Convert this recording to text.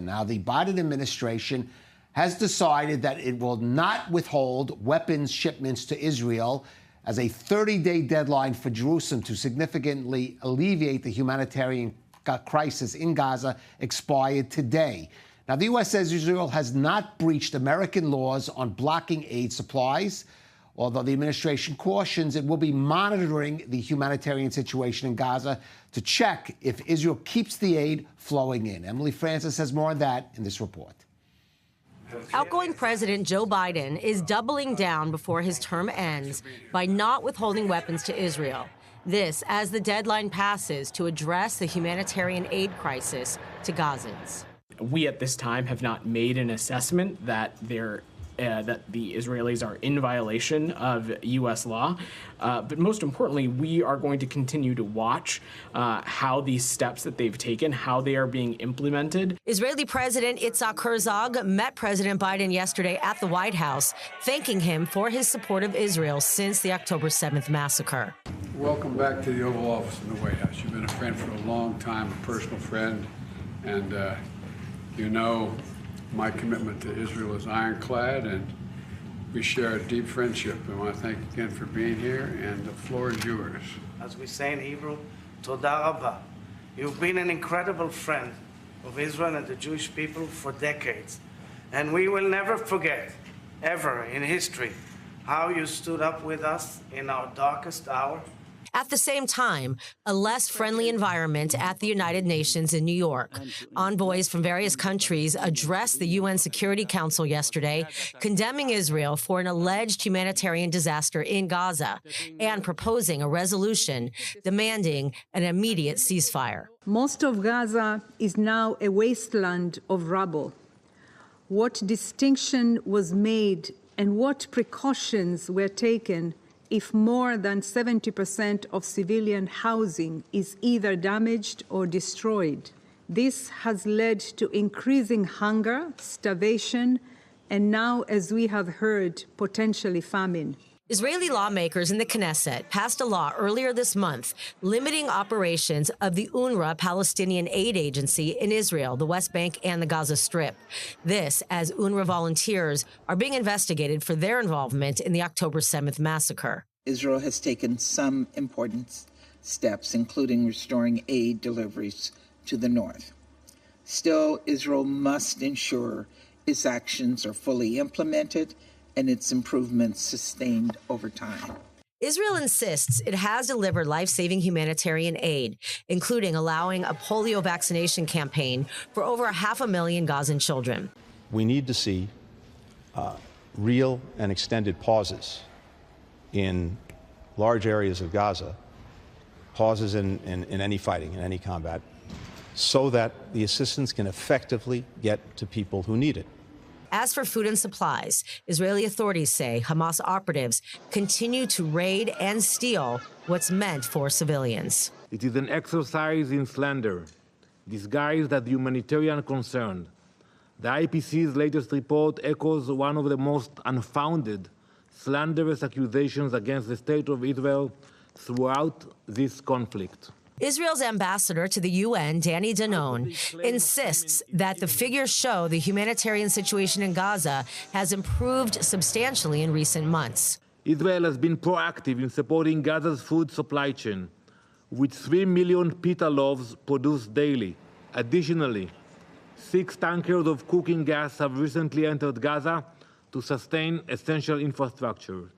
Now, the Biden administration has decided that it will not withhold weapons shipments to Israel as a 30-day deadline for Jerusalem to significantly alleviate the humanitarian crisis in Gaza expired today. Now, the U.S. says Israel has not breached American laws on blocking aid supplies, although the administration cautions it will be monitoring the humanitarian situation in Gaza to check if Israel keeps the aid flowing in. Emily Francis has more on that in this report. Outgoing President Joe Biden is doubling down before his term ends by not withholding weapons to Israel. This as the deadline passes to address the humanitarian aid crisis to Gazans. We at this time have not made an assessment that that the Israelis are in violation of U.S. law. But most importantly, we are going to continue to watch how these steps that they've taken, how they are being implemented. Israeli President Yitzhak Herzog met President Biden yesterday at the White House, thanking him for his support of Israel since the October 7th massacre. Welcome back to the Oval Office in the White House. You've been a friend for a long time, a personal friend, and you know my commitment to Israel is ironclad, and we share a deep friendship. I want to thank you again for being here, and the floor is yours. As we say in Hebrew, Toda Rabba. You've been an incredible friend of Israel and the Jewish people for decades, and we will never forget, ever in history, how you stood up with us in our darkest hour. At the same time, a less friendly environment at the United Nations in New York. Envoys from various countries addressed the UN Security Council yesterday, condemning Israel for an alleged humanitarian disaster in Gaza and proposing a resolution demanding an immediate ceasefire. Most of Gaza is now a wasteland of rubble. What distinction was made and what precautions were taken if more than 70% of civilian housing is either damaged or destroyed? This has led to increasing hunger, starvation, and now, as we have heard, potentially famine. Israeli lawmakers in the Knesset passed a law earlier this month limiting operations of the UNRWA Palestinian Aid Agency in Israel, the West Bank, and the Gaza Strip. This as UNRWA volunteers are being investigated for their involvement in the October 7th massacre. Israel has taken some important steps, including restoring aid deliveries to the north. Still, Israel must ensure its actions are fully implemented and its improvements sustained over time. Israel insists it has delivered life-saving humanitarian aid, including allowing a polio vaccination campaign for over 500,000 Gazan children. We need to see real and extended pauses in large areas of Gaza, pauses in any fighting, in any combat, so that the assistance can effectively get to people who need it. As for food and supplies, Israeli authorities say Hamas operatives continue to raid and steal what's meant for civilians. It is an exercise in slander, disguised as humanitarian concern. The IPC's latest report echoes one of the most unfounded, slanderous accusations against the state of Israel throughout this conflict. Israel's ambassador to the UN, Danny Danon, insists that the figures show the humanitarian situation in Gaza has improved substantially in recent months. Israel has been proactive in supporting Gaza's food supply chain, with 3 million pita loaves produced daily. Additionally, 6 tankers of cooking gas have recently entered Gaza to sustain essential infrastructure.